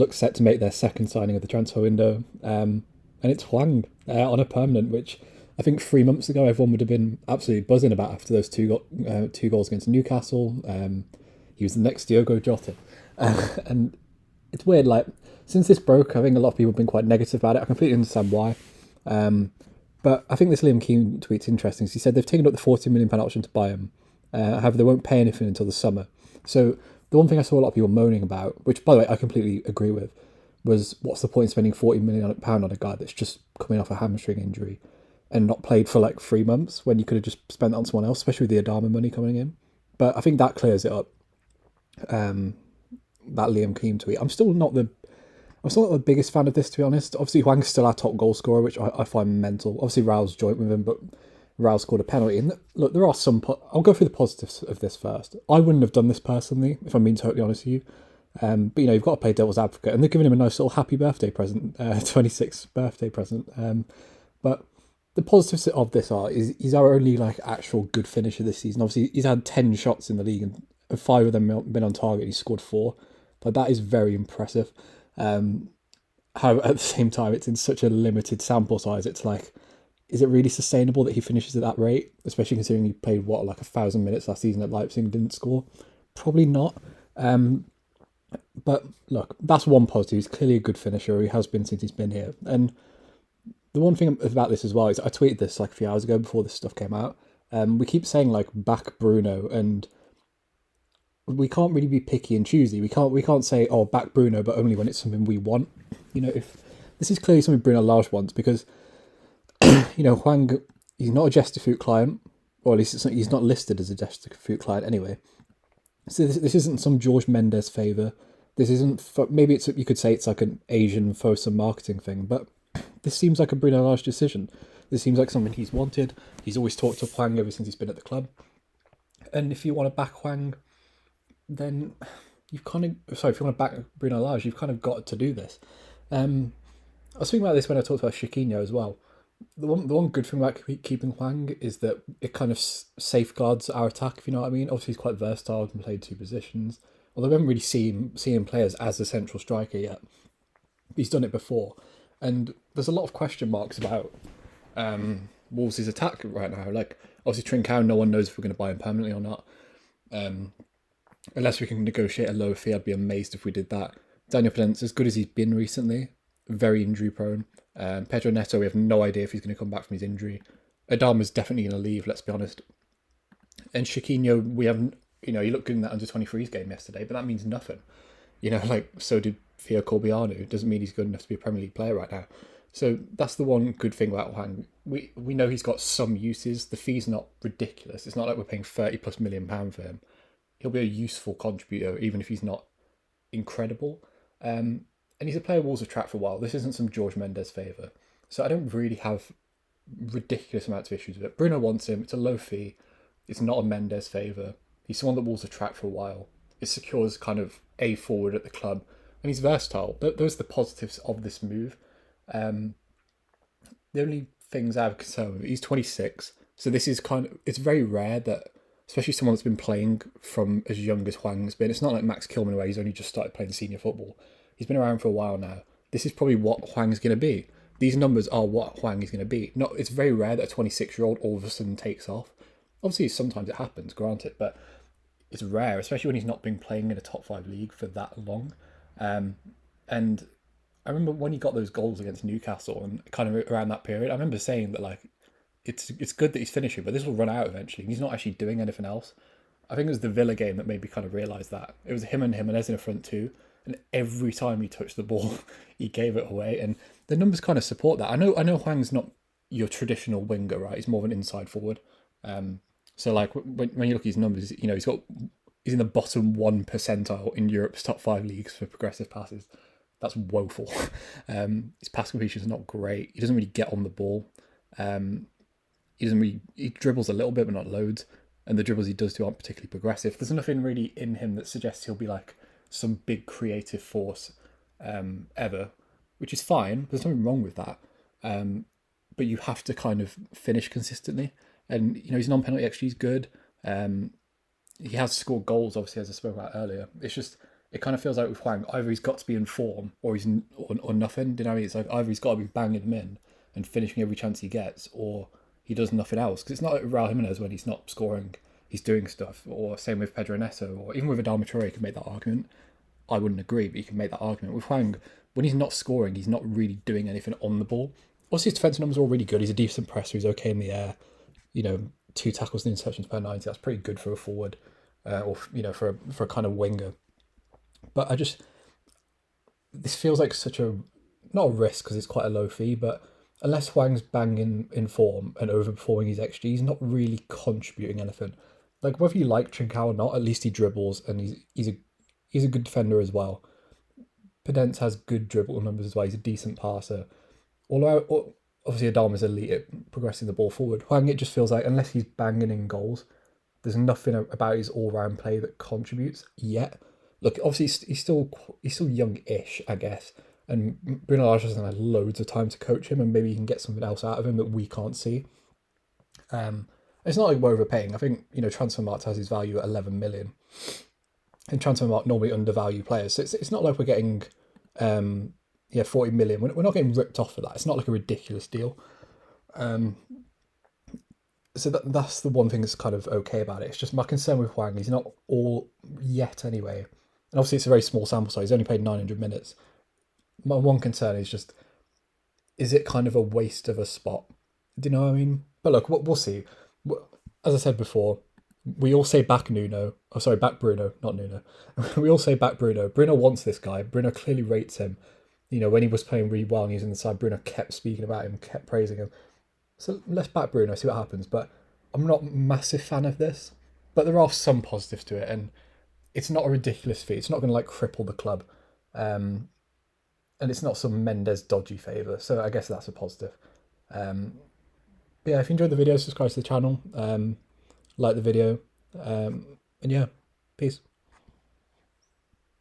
looks set to make their second signing of the transfer window. And it's Hwang on a permanent, which I think 3 months ago everyone would have been absolutely buzzing about after those two goals against Newcastle. He was the next Diogo Jota. And it's weird, like, since this broke, I think a lot of people have been quite negative about it. I completely understand why. But I think this Liam Keane tweet's interesting. He said they've taken up the £40 million option to buy him. However, they won't pay anything until the summer. So the one thing I saw a lot of people moaning about, which, by the way, I completely agree with, was what's the point in spending £40 million on a guy that's just coming off a hamstring injury and not played for like 3 months when you could have just spent it on someone else, especially with the Adama money coming in. But I think that clears it up. That Liam Keane tweet. I'm still not the biggest fan of this, to be honest. Obviously, Hwang's still our top goal scorer, which I find mental. Obviously, Raul's joint with him, but Raul scored a penalty. And look, there are some. I'll go through the positives of this first. I wouldn't have done this personally, if I'm being totally honest with you. But you've got to play devil's advocate, and they're giving him a nice little happy birthday present, 26th birthday present. But the positives of this is he's our only like actual good finisher this season. Obviously, he's had 10 shots in the league, and 5 of them been on target. He scored 4, but that is very impressive. How at the same time it's in such a limited sample size. It's like, is it really sustainable that he finishes at that rate? Especially considering he played like 1,000 minutes last season at Leipzig and didn't score. Probably not. But look, that's one positive. He's clearly a good finisher. He has been since he's been here. And the one thing about this as well is I tweeted this like a few hours ago before this stuff came out. We keep saying like back Bruno, and we can't really be picky and choosy. We can't say, oh, back Bruno, but only when it's something we want. If this is clearly something Bruno Lage wants, because Hwang, he's not a Gestifute client, or at least he's not listed as a Gestifute client anyway. So this isn't some George Mendes favour. This isn't maybe you could say it's like an Asian Fosun marketing thing, but this seems like a Bruno Lage decision. This seems like something he's wanted. He's always talked to Hwang ever since he's been at the club. And if you want to back Hwang, then if you want to back Bruno Lage, you've kind of got to do this. I was thinking about this when I talked about Chiquinho as well. The one good thing about keeping Hwang is that it kind of safeguards our attack, if you know what I mean. Obviously, he's quite versatile, can play 2 positions. Although we haven't really seen him play as a central striker yet. He's done it before. And there's a lot of question marks about Wolves' attack right now. Like, obviously, Trincao, no one knows if we're going to buy him permanently or not. Unless we can negotiate a lower fee, I'd be amazed if we did that. Daniel Pence, as good as he's been recently, very injury prone. Pedro Neto, we have no idea if he's going to come back from his injury. Adama's definitely going to leave, let's be honest. And Chiquinho, we haven't, he looked good in that under-23s game yesterday, but that means nothing. So did Theo Corbianu. It doesn't mean he's good enough to be a Premier League player right now. So that's the one good thing about Hwang. We know he's got some uses. The fee's not ridiculous. It's not like we're paying £30+ million for him. He'll be a useful contributor, even if he's not incredible. And he's a player Wolves have tracked for a while. This isn't some George Mendes favour. So I don't really have ridiculous amounts of issues with it. Bruno wants him. It's a low fee. It's not a Mendes favour. He's someone that Wolves have tracked for a while. It secures kind of a forward at the club. And he's versatile. Those are the positives of this move. The only things I have concern with, he's 26. So this is it's very rare that, especially someone that's been playing from as young as Hwang's been. It's not like Max Kilman where he's only just started playing senior football. He's been around for a while now. This is probably what Hwang's going to be. These numbers are what Hwang is going to be. It's very rare that a 26-year-old all of a sudden takes off. Obviously, sometimes it happens, granted, but it's rare, especially when he's not been playing in a top 5 league for that long. And I remember when he got those goals against Newcastle and kind of around that period, I remember saying that it's good that he's finishing, but this will run out eventually. He's not actually doing anything else. I think it was the Villa game that made me kind of realise that. It was him and Jimenez in the front two, and every time he touched the ball, he gave it away. And the numbers kind of support that. I know Hwang's not your traditional winger, right? He's more of an inside forward. So when you look at his numbers, he's in the bottom 1 percentile in Europe's top 5 leagues for progressive passes. That's woeful. His pass completion is not great. He doesn't really get on the ball. He dribbles a little bit, but not loads. And the dribbles he does do aren't particularly progressive. There's nothing really in him that suggests he'll be like some big creative force ever, which is fine. There's nothing wrong with that. But you have to kind of finish consistently. And, his non-penalty XG is good. He has scored goals, obviously, as I spoke about earlier. It's just, it kind of feels like with Hwang, either he's got to be in form or he's or nothing. Do you know what I mean? It's like either he's got to be banging them in and finishing every chance he gets, or he does nothing else. Because it's not like Raul Jimenez when he's not scoring, he's doing stuff. Or same with Pedro Neto, or even with Adama Traore, you can make that argument. I wouldn't agree, but you can make that argument. With Hwang, when he's not scoring, he's not really doing anything on the ball. Obviously, his defensive numbers are all really good. He's a decent presser. He's okay in the air. 2 tackles and interceptions per 90. That's pretty good for a forward, or for a kind of winger. But this feels like such a, not a risk because it's quite a low fee, but unless Hwang's banging in form and overperforming his XG, he's not really contributing anything. Like whether you like Trincao or not, at least he dribbles and he's a good defender as well. Podence has good dribble numbers as well. He's a decent passer. Although obviously Adama's elite at progressing the ball forward, Hwang, it just feels like unless he's banging in goals, there's nothing about his all-round play that contributes yet. Look, obviously he's still young-ish, I guess, and Bruno Lage hasn't had loads of time to coach him, and maybe he can get something else out of him that we can't see. It's not like we're overpaying. I think Transfermarkt has his value at 11 million, and Transfermarkt normally undervalue players, so it's not like we're getting 40 million. We're not getting ripped off for that. It's not like a ridiculous deal. So that's the one thing that's kind of okay about it. It's just my concern with Hwang. He's not all yet anyway. And obviously it's a very small sample size. He's only played 900 minutes. My one concern is just, is it kind of a waste of a spot? Do you know what I mean? But look, we'll see. As I said before, we all say back Nuno. Oh, sorry, back Bruno, not Nuno. We all say back Bruno. Bruno wants this guy. Bruno clearly rates him. When he was playing really well and he was in the side, Bruno kept speaking about him, kept praising him. So let's back Bruno, see what happens. But I'm not a massive fan of this. But there are some positives to it, and it's not a ridiculous fee. It's not going to cripple the club. And it's not some Mendes dodgy favour. So I guess that's a positive. But yeah, if you enjoyed the video, subscribe to the channel. Like the video. And yeah, peace.